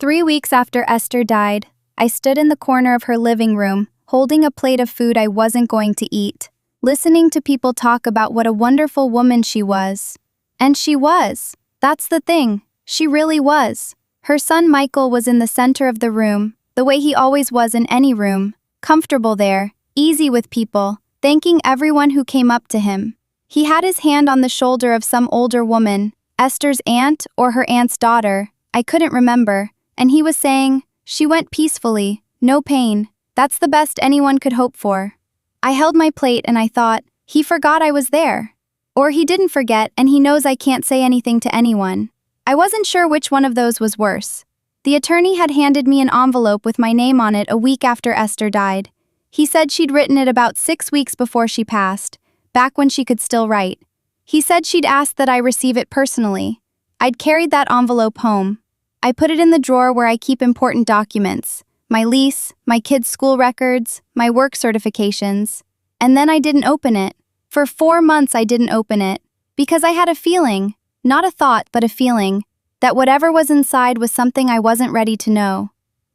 3 weeks after Esther died, I stood in the corner of her living room, holding a plate of food I wasn't going to eat, listening to people talk about what a wonderful woman she was. And she was. That's the thing. She really was. Her son Michael was in the center of the room, the way he always was in any room, comfortable there, easy with people, thanking everyone who came up to him. He had his hand on the shoulder of some older woman, Esther's aunt or her aunt's daughter, I couldn't remember, and he was saying, "She went peacefully, no pain. That's the best anyone could hope for." I held my plate and I thought, he forgot I was there. Or he didn't forget and he knows I can't say anything to anyone. I wasn't sure which one of those was worse. The attorney had handed me an envelope with my name on it a week after Esther died. He said she'd written it about 6 weeks before she passed, back when she could still write. He said she'd asked that I receive it personally. I'd carried that envelope home. I put it in the drawer where I keep important documents, my lease, my kids' school records, my work certifications. And then I didn't open it. For 4 months I didn't open it, because I had a feeling, not a thought but a feeling, that whatever was inside was something I wasn't ready to know.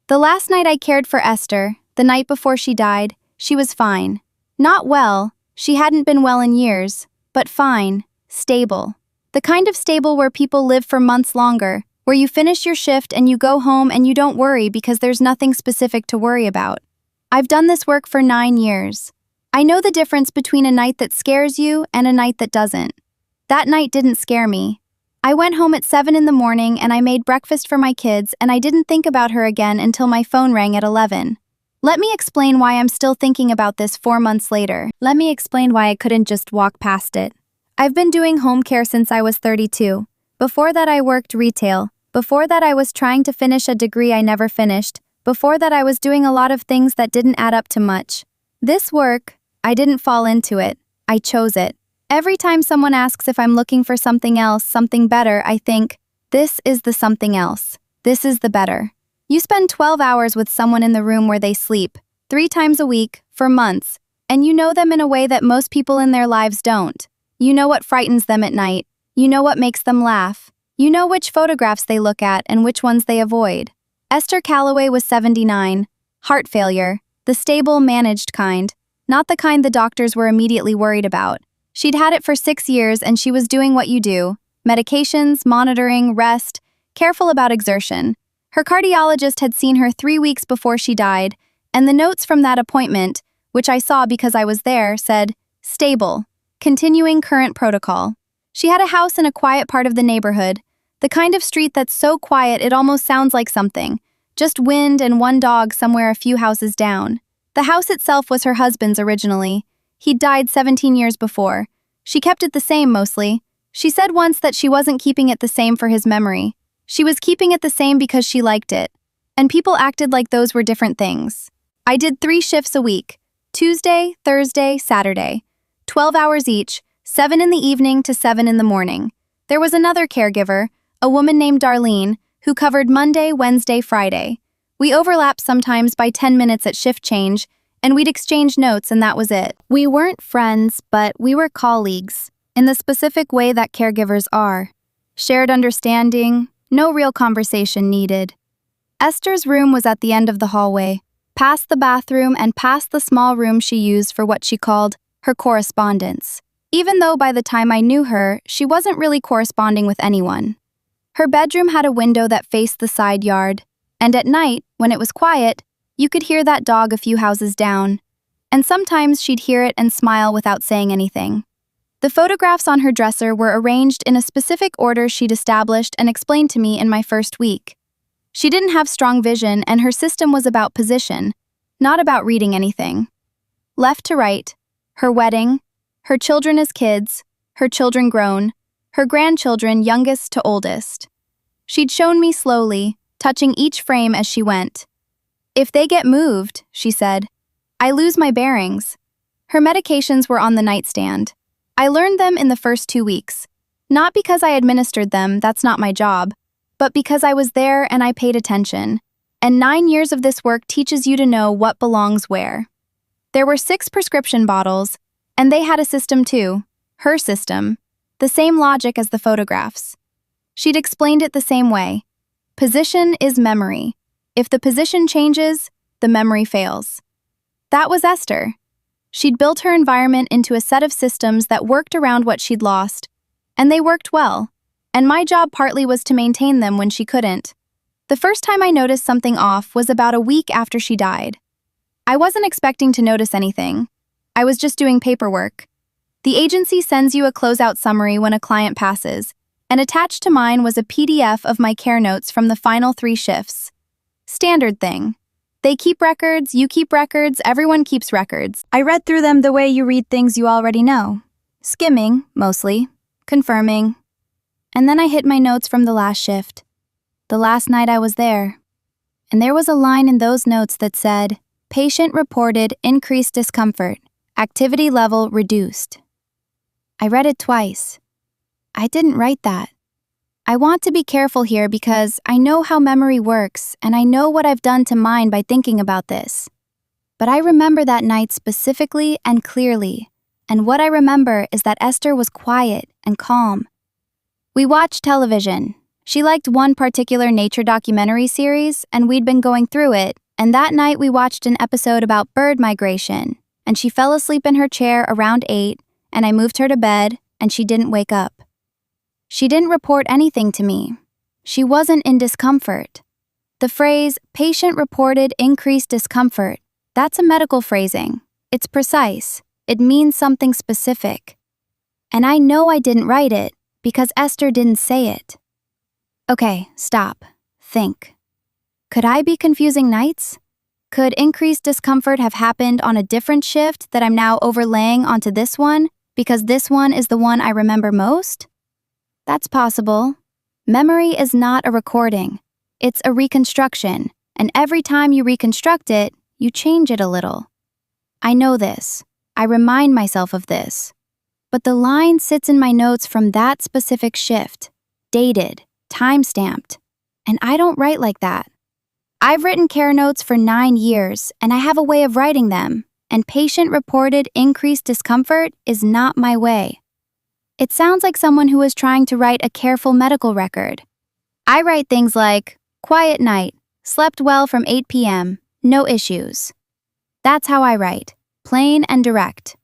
The last night I cared for Esther, the night before she died, she was fine. Not well, she hadn't been well in years, but fine, stable. The kind of stable where people live for months longer, where you finish your shift and you go home and you don't worry because there's nothing specific to worry about. I've done this work for 9 years. I know the difference between a night that scares you and a night that doesn't. That night didn't scare me. I went home at 7 in the morning and I made breakfast for my kids and I didn't think about her again until my phone rang at 11. Let me explain why I'm still thinking about this 4 months later. Let me explain why I couldn't just walk past it. I've been doing home care since I was 32. Before that I worked retail. Before that I was trying to finish a degree I never finished. Before that I was doing a lot of things that didn't add up to much. This work, I didn't fall into it. I chose it. Every time someone asks if I'm looking for something else, something better, I think, this is the something else. This is the better. You spend 12 hours with someone in the room where they sleep, 3 times a week, for months, and you know them in a way that most people in their lives don't. You know what frightens them at night. You know what makes them laugh. You know which photographs they look at and which ones they avoid. Esther Calloway was 79, heart failure, the stable, managed kind, not the kind the doctors were immediately worried about. She'd had it for 6 years and she was doing what you do, medications, monitoring, rest, careful about exertion. Her cardiologist had seen her 3 weeks before she died, and the notes from that appointment, which I saw because I was there, said, stable, continuing current protocol. She had a house in a quiet part of the neighborhood, the kind of street that's so quiet it almost sounds like something, just wind and one dog somewhere a few houses down. The house itself was her husband's originally. He'd died 17 years before. She kept it the same mostly. She said once that she wasn't keeping it the same for his memory. She was keeping it the same because she liked it. And people acted like those were different things. I did 3 shifts a week, Tuesday, Thursday, Saturday, 12 hours each, 7 in the evening to 7 in the morning. There was another caregiver, a woman named Darlene, who covered Monday, Wednesday, Friday. We overlapped sometimes by 10 minutes at shift change, and we'd exchange notes and that was it. We weren't friends, but we were colleagues, in the specific way that caregivers are. Shared understanding, no real conversation needed. Esther's room was at the end of the hallway, past the bathroom and past the small room she used for what she called her correspondence. Even though by the time I knew her, she wasn't really corresponding with anyone. Her bedroom had a window that faced the side yard, and at night, when it was quiet, you could hear that dog a few houses down. And sometimes she'd hear it and smile without saying anything. The photographs on her dresser were arranged in a specific order she'd established and explained to me in my first week. She didn't have strong vision and her system was about position, not about reading anything. Left to right, her wedding, her children as kids, her children grown, her grandchildren youngest to oldest. She'd shown me slowly, touching each frame as she went. If they get moved, she said, I lose my bearings. Her medications were on the nightstand. I learned them in the first 2 weeks. Not because I administered them, that's not my job, but because I was there and I paid attention. And 9 years of this work teaches you to know what belongs where. There were 6 prescription bottles, and they had a system too, her system, the same logic as the photographs. She'd explained it the same way. Position is memory. If the position changes, the memory fails. That was Esther. She'd built her environment into a set of systems that worked around what she'd lost, and they worked well. And my job partly was to maintain them when she couldn't. The first time I noticed something off was about a week after she died. I wasn't expecting to notice anything. I was just doing paperwork. The agency sends you a closeout summary when a client passes, and attached to mine was a PDF of my care notes from the final 3 shifts. Standard thing. They keep records, you keep records, everyone keeps records. I read through them the way you read things you already know. Skimming, mostly. Confirming. And then I hit my notes from the last shift. The last night I was there. And there was a line in those notes that said, "Patient reported increased discomfort. Activity level reduced." I read it twice. I didn't write that. I want to be careful here because I know how memory works and I know what I've done to mine by thinking about this. But I remember that night specifically and clearly, and what I remember is that Esther was quiet and calm. We watched television. She liked one particular nature documentary series, and we'd been going through it, and that night we watched an episode about bird migration, and she fell asleep in her chair around 8, and I moved her to bed, and she didn't wake up. She didn't report anything to me. She wasn't in discomfort. The phrase, "patient reported increased discomfort," that's a medical phrasing. It's precise. It means something specific. And I know I didn't write it because Esther didn't say it. Okay, stop. Think. Could I be confusing nights? Could increased discomfort have happened on a different shift that I'm now overlaying onto this one because this one is the one I remember most? That's possible. Memory is not a recording. It's a reconstruction, and every time you reconstruct it, you change it a little. I know this. I remind myself of this. But the line sits in my notes from that specific shift, dated, time-stamped, and I don't write like that. I've written care notes for 9 years, and I have a way of writing them, and patient-reported increased discomfort is not my way. It sounds like someone who is trying to write a careful medical record. I write things like, "Quiet night, slept well from 8 p.m., no issues." That's how I write, plain and direct.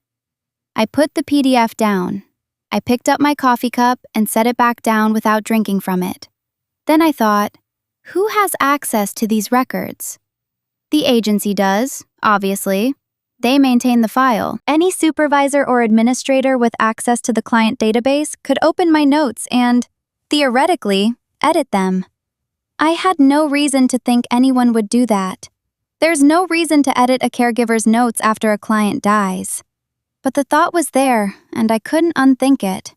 I put the PDF down. I picked up my coffee cup and set it back down without drinking from it. Then I thought, who has access to these records? The agency does, obviously. They maintain the file. Any supervisor or administrator with access to the client database could open my notes and, theoretically, edit them. I had no reason to think anyone would do that. There's no reason to edit a caregiver's notes after a client dies. But the thought was there, and I couldn't unthink it.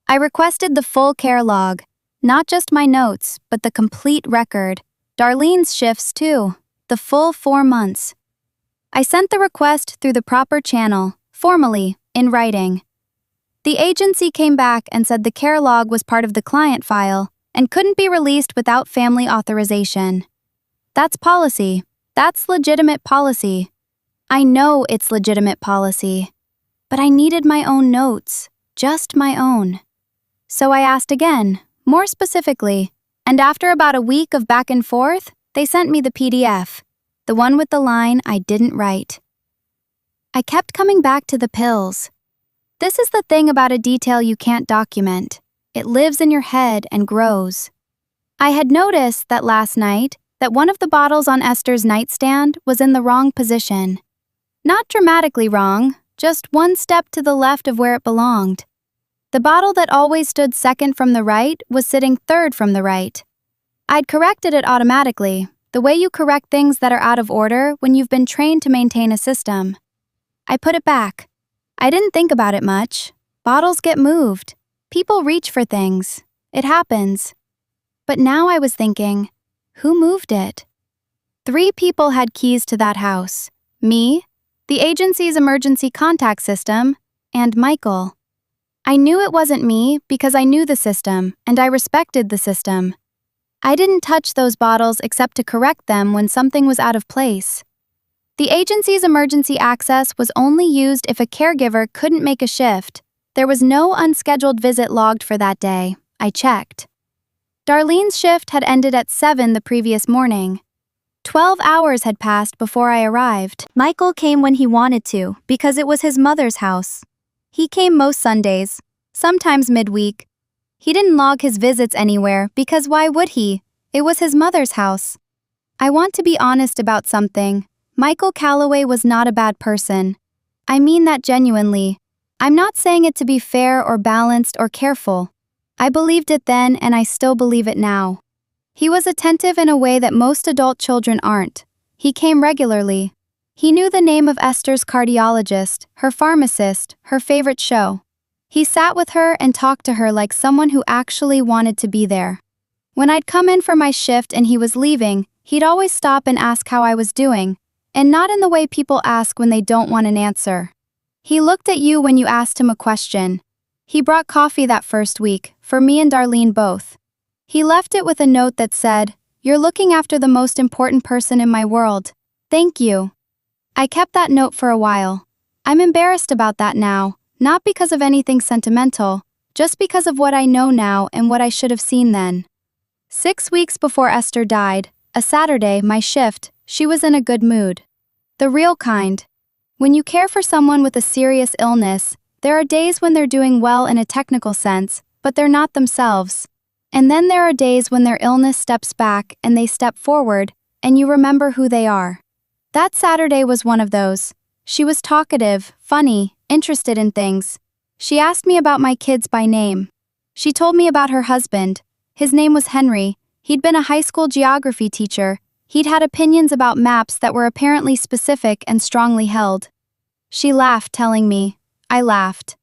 I requested the full care log, not just my notes, but the complete record. Darlene's shifts, too, the full 4 months. I sent the request through the proper channel, formally, in writing. The agency came back and said the care log was part of the client file and couldn't be released without family authorization. That's policy. That's legitimate policy. I know it's legitimate policy. But I needed my own notes, just my own. So I asked again, more specifically, and after about a week of back and forth, they sent me the PDF. The one with the line I didn't write. I kept coming back to the pills. This is the thing about a detail you can't document. It lives in your head and grows. I had noticed that last night that one of the bottles on Esther's nightstand was in the wrong position. Not dramatically wrong, just one step to the left of where it belonged. The bottle that always stood second from the right was sitting third from the right. I'd corrected it automatically, the way you correct things that are out of order when you've been trained to maintain a system. I put it back. I didn't think about it much. Bottles get moved. People reach for things. It happens. But now I was thinking, who moved it? 3 people had keys to that house. Me, the agency's emergency contact system, and Michael. I knew it wasn't me because I knew the system, and I respected the system. I didn't touch those bottles except to correct them when something was out of place. The agency's emergency access was only used if a caregiver couldn't make a shift. There was no unscheduled visit logged for that day. I checked. Darlene's shift had ended at 7 the previous morning. 12 hours had passed before I arrived. Michael came when he wanted to, because it was his mother's house. He came most Sundays, sometimes midweek. He didn't log his visits anywhere, because why would he? It was his mother's house. I want to be honest about something. Michael Calloway was not a bad person. I mean that genuinely. I'm not saying it to be fair or balanced or careful. I believed it then and I still believe it now. He was attentive in a way that most adult children aren't. He came regularly. He knew the name of Esther's cardiologist, her pharmacist, her favorite show. He sat with her and talked to her like someone who actually wanted to be there. When I'd come in for my shift and he was leaving, he'd always stop and ask how I was doing, and not in the way people ask when they don't want an answer. He looked at you when you asked him a question. He brought coffee that first week, for me and Darlene both. He left it with a note that said, "You're looking after the most important person in my world. Thank you." I kept that note for a while. I'm embarrassed about that now, not because of anything sentimental, just because of what I know now and what I should have seen then. 6 weeks before Esther died, a Saturday, my shift, she was in a good mood. The real kind. When you care for someone with a serious illness, there are days when they're doing well in a technical sense, but they're not themselves. And then there are days when their illness steps back and they step forward, and you remember who they are. That Saturday was one of those. She was talkative, funny, interested in things. She asked me about my kids by name. She told me about her husband. His name was Henry. He'd been a high school geography teacher. He'd had opinions about maps that were apparently specific and strongly held. She laughed, telling me. I laughed.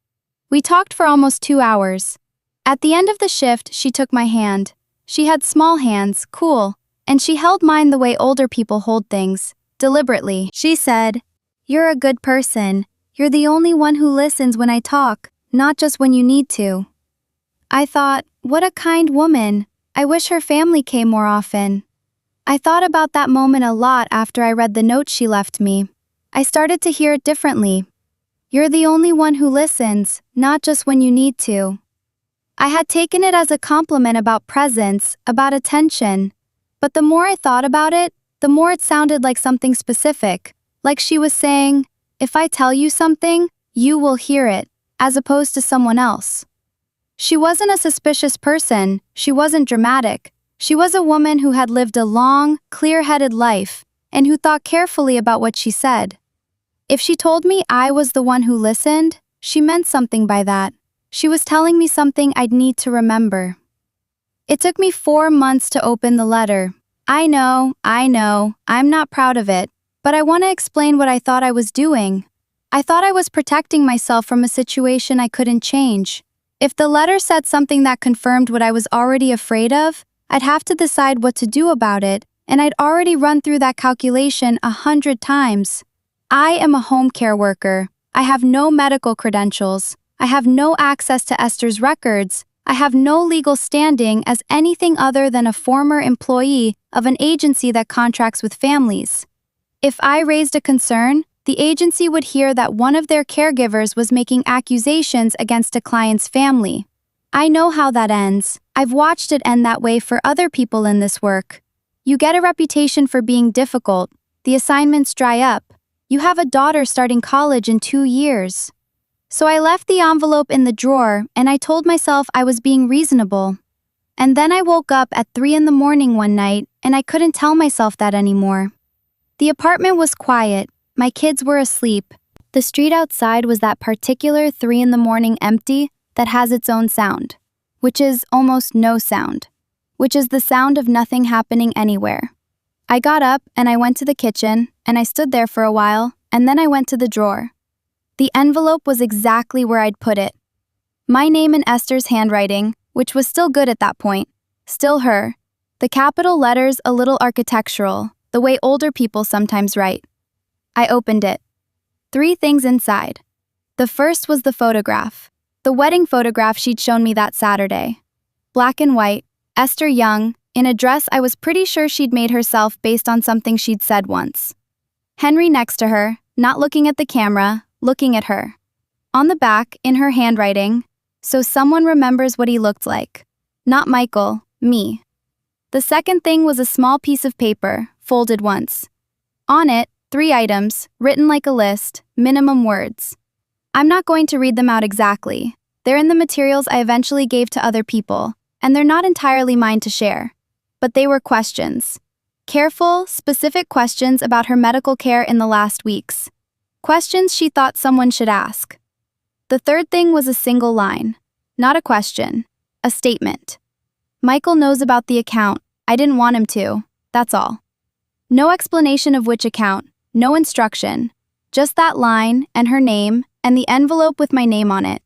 We talked for almost 2 hours. At the end of the shift, she took my hand. She had small hands, cool, and she held mine the way older people hold things, deliberately. She said, "You're a good person. You're the only one who listens when I talk, not just when you need to." I thought, what a kind woman. I wish her family came more often. I thought about that moment a lot after I read the note she left me. I started to hear it differently. You're the only one who listens, not just when you need to. I had taken it as a compliment about presence, about attention. But the more I thought about it, the more it sounded like something specific, like she was saying, if I tell you something, you will hear it, as opposed to someone else. She wasn't a suspicious person, she wasn't dramatic. She was a woman who had lived a long, clear-headed life, and who thought carefully about what she said. If she told me I was the one who listened, she meant something by that. She was telling me something I'd need to remember. It took me 4 months to open the letter. I know, I'm not proud of it, but I want to explain what I thought I was doing. I thought I was protecting myself from a situation I couldn't change. If the letter said something that confirmed what I was already afraid of, I'd have to decide what to do about it, and I'd already run through that calculation 100 times. I am a home care worker. I have no medical credentials. I have no access to Esther's records. I have no legal standing as anything other than a former employee of an agency that contracts with families. If I raised a concern, the agency would hear that one of their caregivers was making accusations against a client's family. I know how that ends. I've watched it end that way for other people in this work. You get a reputation for being difficult. The assignments dry up. You have a daughter starting college in 2 years. So I left the envelope in the drawer and I told myself I was being reasonable. And then I woke up at 3 in the morning one night and I couldn't tell myself that anymore. The apartment was quiet. My kids were asleep. The street outside was that particular 3 in the morning empty that has its own sound, which is almost no sound, which is the sound of nothing happening anywhere. I got up and I went to the kitchen and I stood there for a while and then I went to the drawer. The envelope was exactly where I'd put it. My name in Esther's handwriting, which was still good at that point, still her. The capital letters a little architectural, the way older people sometimes write. I opened it. 3 things inside. The first was the photograph. The wedding photograph she'd shown me that Saturday. Black and white, Esther young, in a dress I was pretty sure she'd made herself based on something she'd said once. Henry next to her, not looking at the camera, looking at her. On the back, in her handwriting, so someone remembers what he looked like. Not Michael, Me. The second thing was a small piece of paper, folded once. On it, 3 items, written like a list, minimum words. I'm not going to read them out exactly. They're in the materials I eventually gave to other people, and they're not entirely mine to share. But they were questions. Careful, specific questions about her medical care in the last weeks. Questions she thought someone should ask. The third thing was a single line. Not a question. A statement. Michael knows about the account. I didn't want him to. That's all. No explanation of which account, no instruction. Just that line, and her name, and the envelope with my name on it.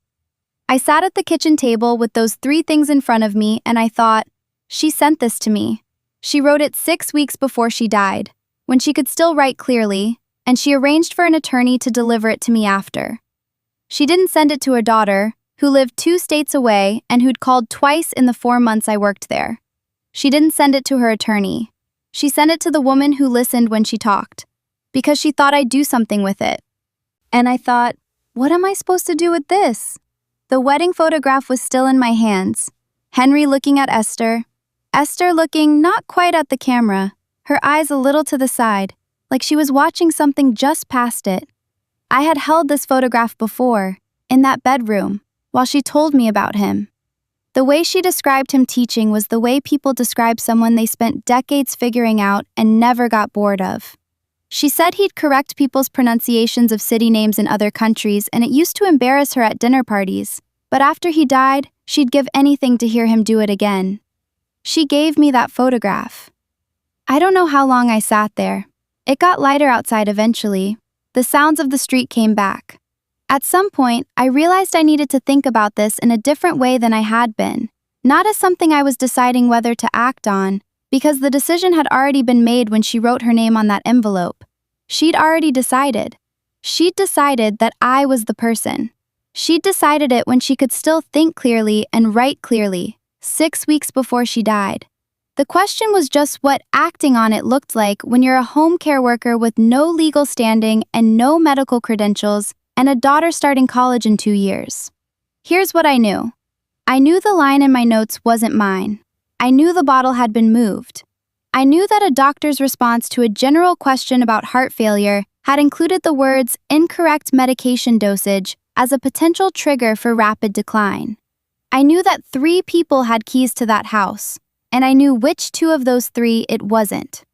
I sat at the kitchen table with those 3 things in front of me, and I thought, she sent this to me. She wrote it 6 weeks before she died, when she could still write clearly, and she arranged for an attorney to deliver it to me after. She didn't send it to her daughter, who lived 2 states away and who'd called twice in the 4 months I worked there. She didn't send it to her attorney. She sent it to the woman who listened when she talked, because she thought I'd do something with it. And I thought, what am I supposed to do with this? The wedding photograph was still in my hands. Henry looking at Esther. Esther looking not quite at the camera, her eyes a little to the side, like she was watching something just past it. I had held this photograph before, in that bedroom, while she told me about him. The way she described him teaching was the way people describe someone they spent decades figuring out and never got bored of. She said he'd correct people's pronunciations of city names in other countries, and it used to embarrass her at dinner parties, but after he died, she'd give anything to hear him do it again. She gave me that photograph. I don't know how long I sat there. It got lighter outside eventually. The sounds of the street came back. At some point, I realized I needed to think about this in a different way than I had been, not as something I was deciding whether to act on, because the decision had already been made when she wrote her name on that envelope. She'd already decided. She'd decided that I was the person. She'd decided it when she could still think clearly and write clearly, 6 weeks before she died. The question was just what acting on it looked like when you're a home care worker with no legal standing and no medical credentials, and a daughter starting college in 2 years. Here's what I knew. I knew the line in my notes wasn't mine. I knew the bottle had been moved. I knew that a doctor's response to a general question about heart failure had included the words incorrect medication dosage as a potential trigger for rapid decline. I knew that 3 people had keys to that house, and I knew which 2 of those 3 it wasn't.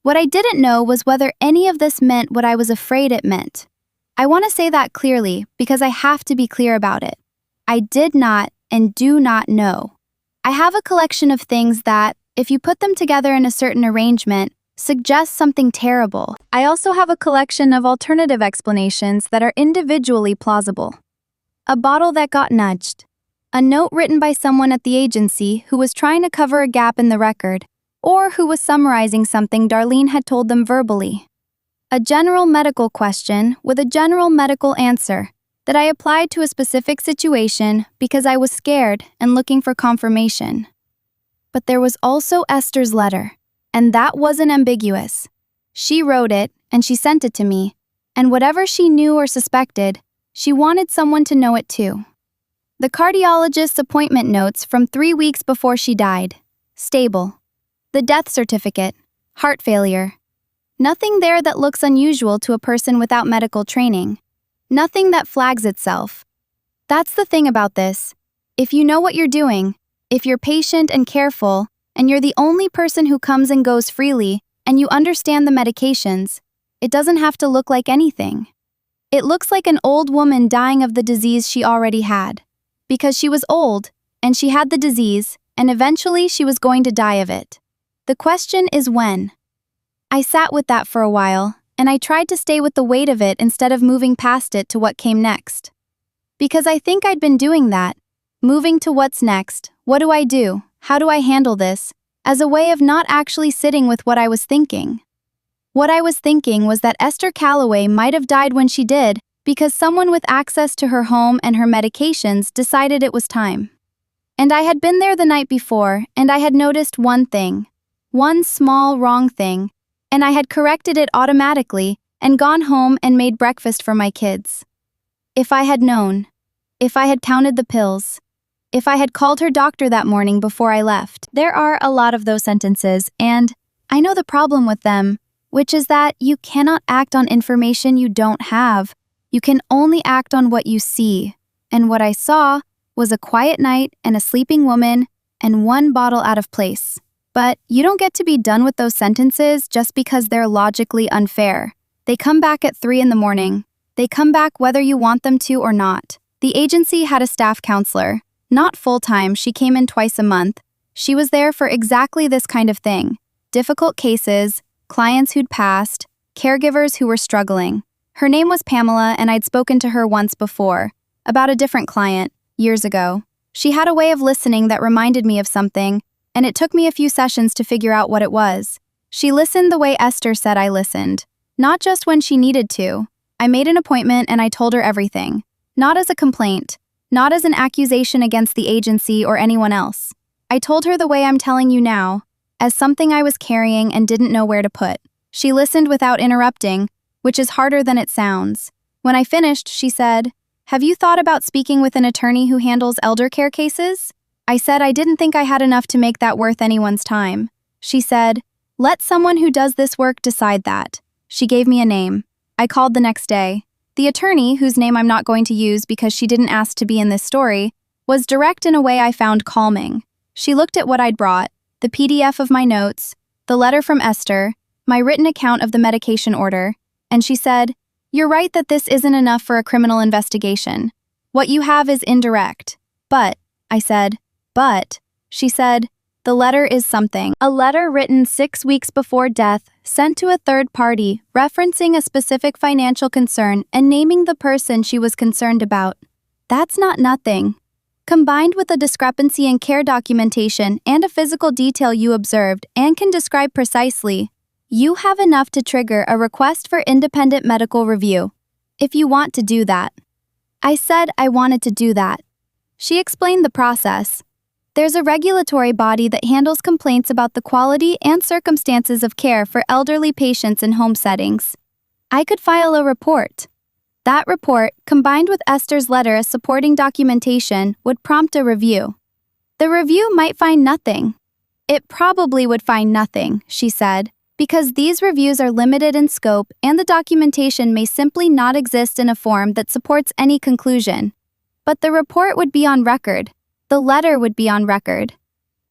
What I didn't know was whether any of this meant what I was afraid it meant. I want to say that clearly because I have to be clear about it. I did not and do not know. I have a collection of things that, if you put them together in a certain arrangement, suggest something terrible. I also have a collection of alternative explanations that are individually plausible. A bottle that got nudged. A note written by someone at the agency who was trying to cover a gap in the record, or who was summarizing something Darlene had told them verbally. A general medical question with a general medical answer that I applied to a specific situation because I was scared and looking for confirmation. But there was also Esther's letter, and that wasn't ambiguous. She wrote it, and she sent it to me, and whatever she knew or suspected, she wanted someone to know it too. The cardiologist's appointment notes from 3 weeks before she died. Stable. The death certificate. Heart failure. Nothing there that looks unusual to a person without medical training. Nothing that flags itself. That's the thing about this. If you know what you're doing, if you're patient and careful, and you're the only person who comes and goes freely, and you understand the medications, it doesn't have to look like anything. It looks like an old woman dying of the disease she already had. Because she was old, and she had the disease, and eventually she was going to die of it. The question is when. I sat with that for a while, and I tried to stay with the weight of it instead of moving past it to what came next. Because I think I'd been doing that, moving to what's next, what do I do, how do I handle this, as a way of not actually sitting with what I was thinking. What I was thinking was that Esther Calloway might have died when she did because someone with access to her home and her medications decided it was time. And I had been there the night before, and I had noticed one thing, one small wrong thing, and I had corrected it automatically and gone home and made breakfast for my kids. If I had known, if I had counted the pills, if I had called her doctor that morning before I left. There are a lot of those sentences, and I know the problem with them, which is that you cannot act on information you don't have. You can only act on what you see. And what I saw was a quiet night and a sleeping woman and one bottle out of place. But you don't get to be done with those sentences just because they're logically unfair. They come back at 3 in the morning. They come back whether you want them to or not. The agency had a staff counselor. Not full-time, she came in twice a month. She was there for exactly this kind of thing. Difficult cases, clients who'd passed, caregivers who were struggling. Her name was Pamela, and I'd spoken to her once before, about a different client, years ago. She had a way of listening that reminded me of something, and it took me a few sessions to figure out what it was. She listened the way Esther said I listened, not just when she needed to. I made an appointment and I told her everything, not as a complaint, not as an accusation against the agency or anyone else. I told her the way I'm telling you now, as something I was carrying and didn't know where to put. She listened without interrupting, which is harder than it sounds. When I finished, she said, "Have you thought about speaking with an attorney who handles elder care cases?" I said I didn't think I had enough to make that worth anyone's time. She said, "Let someone who does this work decide that." She gave me a name. I called the next day. The attorney, whose name I'm not going to use because she didn't ask to be in this story, was direct in a way I found calming. She looked at what I'd brought, the PDF of my notes, the letter from Esther, my written account of the medication order, and she said, "You're right that this isn't enough for a criminal investigation. What you have is indirect." "But," I said, "but," she said, "the letter is something." A letter written 6 weeks before death, sent to a third party, referencing a specific financial concern and naming the person she was concerned about. That's not nothing. Combined with a discrepancy in care documentation and a physical detail you observed and can describe precisely, you have enough to trigger a request for independent medical review, if you want to do that. I said I wanted to do that. She explained the process. There's a regulatory body that handles complaints about the quality and circumstances of care for elderly patients in home settings. I could file a report. That report, combined with Esther's letter as supporting documentation, would prompt a review. The review might find nothing. It probably would find nothing, she said, because these reviews are limited in scope and the documentation may simply not exist in a form that supports any conclusion. But the report would be on record. The letter would be on record.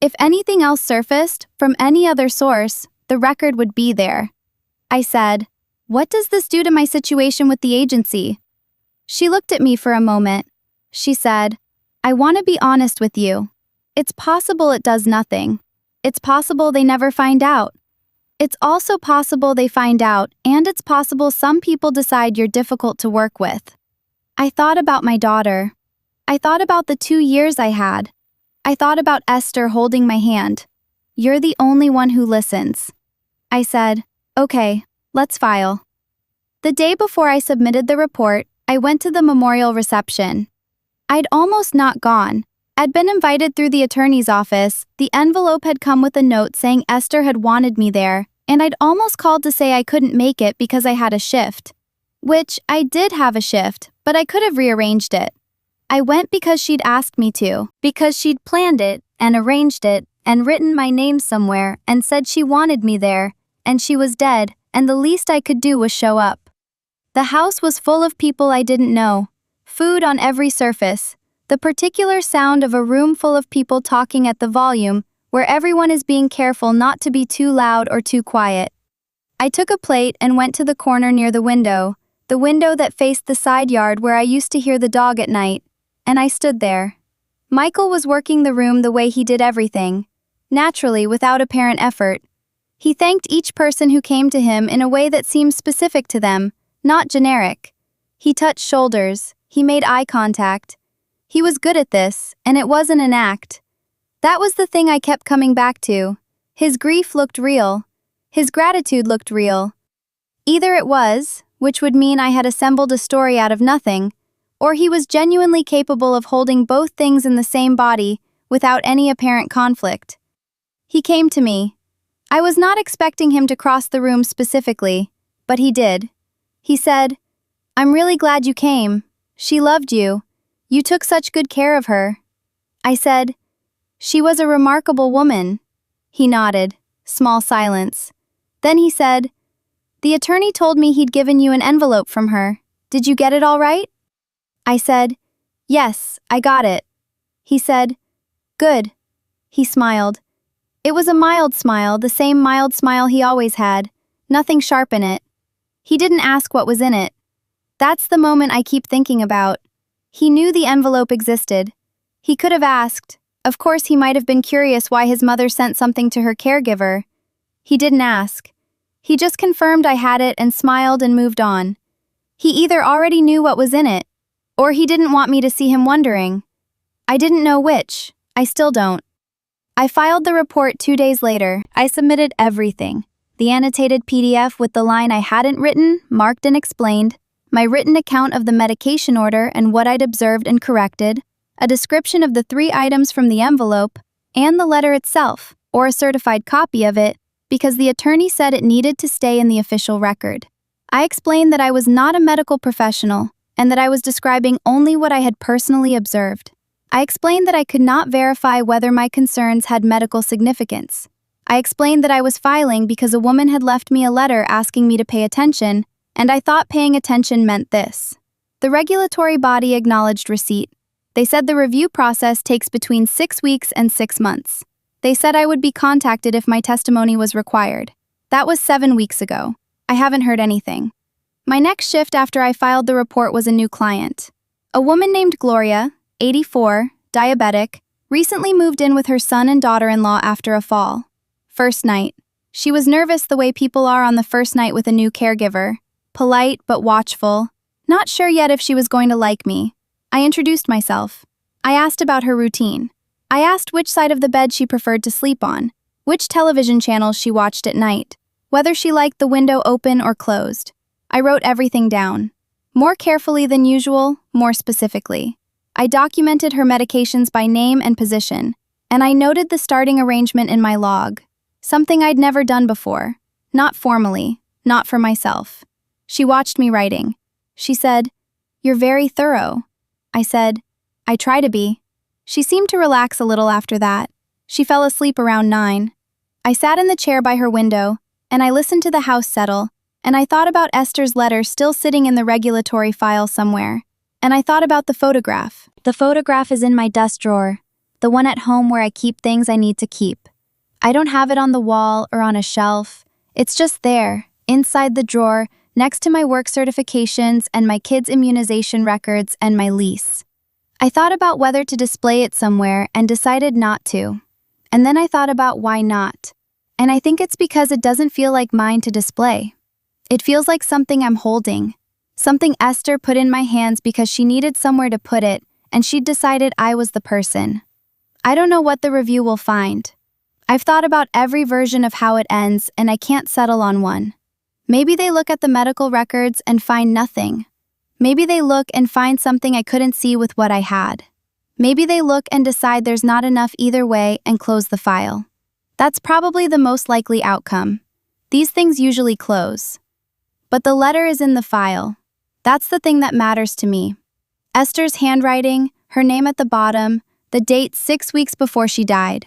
If anything else surfaced, from any other source, the record would be there. I said, "What does this do to my situation with the agency?" She looked at me for a moment. She said, "I want to be honest with you. It's possible it does nothing. It's possible they never find out. It's also possible they find out, and it's possible some people decide you're difficult to work with." I thought about my daughter. I thought about the 2 years I had. I thought about Esther holding my hand. "You're the only one who listens." I said, "Okay, let's file." The day before I submitted the report, I went to the memorial reception. I'd almost not gone. I'd been invited through the attorney's office. The envelope had come with a note saying Esther had wanted me there, and I'd almost called to say I couldn't make it because I had a shift. Which, I did have a shift, but I could have rearranged it. I went because she'd asked me to, because she'd planned it and arranged it and written my name somewhere and said she wanted me there, and she was dead, and the least I could do was show up. The house was full of people I didn't know, food on every surface, the particular sound of a room full of people talking at the volume where everyone is being careful not to be too loud or too quiet. I took a plate and went to the corner near the window that faced the side yard where I used to hear the dog at night, and I stood there. Michael was working the room the way he did everything, naturally, without apparent effort. He thanked each person who came to him in a way that seemed specific to them, not generic. He touched shoulders, he made eye contact. He was good at this, and it wasn't an act. That was the thing I kept coming back to. His grief looked real. His gratitude looked real. Either it was, which would mean I had assembled a story out of nothing, or he was genuinely capable of holding both things in the same body without any apparent conflict. He came to me. I was not expecting him to cross the room specifically, but he did. He said, "I'm really glad you came. She loved you. You took such good care of her." I said, "She was a remarkable woman." He nodded. Small silence. Then he said, "The attorney told me he'd given you an envelope from her. Did you get it all right?" I said, "Yes, I got it." He said, "Good." He smiled. It was a mild smile, the same mild smile he always had. Nothing sharp in it. He didn't ask what was in it. That's the moment I keep thinking about. He knew the envelope existed. He could have asked. Of course, he might have been curious why his mother sent something to her caregiver. He didn't ask. He just confirmed I had it and smiled and moved on. He either already knew what was in it, or he didn't want me to see him wondering. I didn't know which. I still don't. I filed the report 2 days later. I submitted everything. The annotated PDF with the line I hadn't written, marked and explained, my written account of the medication order and what I'd observed and corrected, a description of the 3 items from the envelope, and the letter itself, or a certified copy of it, because the attorney said it needed to stay in the official record. I explained that I was not a medical professional and that I was describing only what I had personally observed. I explained that I could not verify whether my concerns had medical significance. I explained that I was filing because a woman had left me a letter asking me to pay attention, and I thought paying attention meant this. The regulatory body acknowledged receipt. They said the review process takes between 6 weeks and 6 months. They said I would be contacted if my testimony was required. That was 7 weeks ago. I haven't heard anything. My next shift after I filed the report was a new client. A woman named Gloria, 84, diabetic, recently moved in with her son and daughter-in-law after a fall. First night. She was nervous the way people are on the first night with a new caregiver. Polite but watchful. Not sure yet if she was going to like me. I introduced myself. I asked about her routine. I asked which side of the bed she preferred to sleep on, which television channels she watched at night, whether she liked the window open or closed. I wrote everything down. More carefully than usual, more specifically. I documented her medications by name and position, and I noted the starting arrangement in my log. Something I'd never done before. Not formally, not for myself. She watched me writing. She said, "You're very thorough." I said, "I try to be." She seemed to relax a little after that. She fell asleep around 9. I sat in the chair by her window, and I listened to the house settle, and I thought about Esther's letter still sitting in the regulatory file somewhere, and I thought about the photograph. The photograph is in my desk drawer, the one at home where I keep things I need to keep. I don't have it on the wall or on a shelf. It's just there, inside the drawer, next to my work certifications and my kids' immunization records and my lease. I thought about whether to display it somewhere and decided not to. And then I thought about why not. And I think it's because it doesn't feel like mine to display. It feels like something I'm holding. Something Esther put in my hands because she needed somewhere to put it, and she'd decided I was the person. I don't know what the review will find. I've thought about every version of how it ends, and I can't settle on one. Maybe they look at the medical records and find nothing. Maybe they look and find something I couldn't see with what I had. Maybe they look and decide there's not enough either way and close the file. That's probably the most likely outcome. These things usually close. But the letter is in the file. That's the thing that matters to me. Esther's handwriting, her name at the bottom, the date 6 weeks before she died.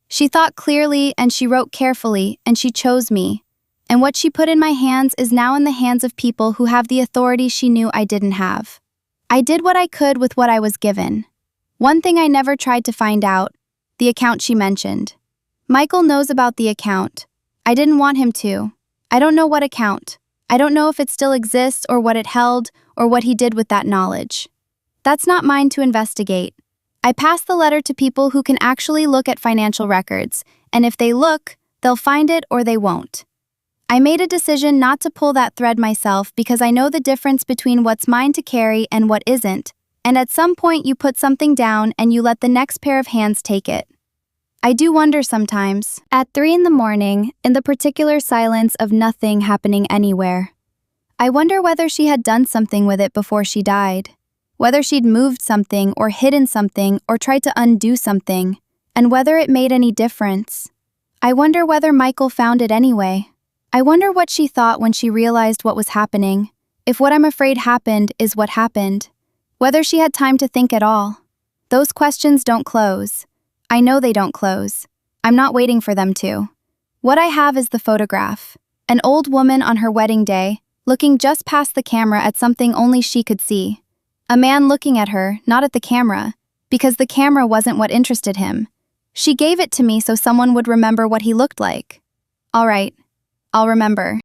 She thought clearly and she wrote carefully and she chose me. And what she put in my hands is now in the hands of people who have the authority she knew I didn't have. I did what I could with what I was given. One thing I never tried to find out, the account she mentioned. Michael knows about the account. I didn't want him to. I don't know what account. I don't know if it still exists or what it held or what he did with that knowledge. That's not mine to investigate. I passed the letter to people who can actually look at financial records, and if they look, they'll find it or they won't. I made a decision not to pull that thread myself because I know the difference between what's mine to carry and what isn't, and at some point you put something down and you let the next pair of hands take it. I do wonder sometimes, at 3 in the morning, in the particular silence of nothing happening anywhere. I wonder whether she had done something with it before she died. Whether she'd moved something or hidden something or tried to undo something, and whether it made any difference. I wonder whether Michael found it anyway. I wonder what she thought when she realized what was happening, if what I'm afraid happened is what happened, whether she had time to think at all. Those questions don't close. I know they don't close. I'm not waiting for them to. What I have is the photograph. An old woman on her wedding day, looking just past the camera at something only she could see. A man looking at her, not at the camera, because the camera wasn't what interested him. She gave it to me so someone would remember what he looked like. All right, I'll remember.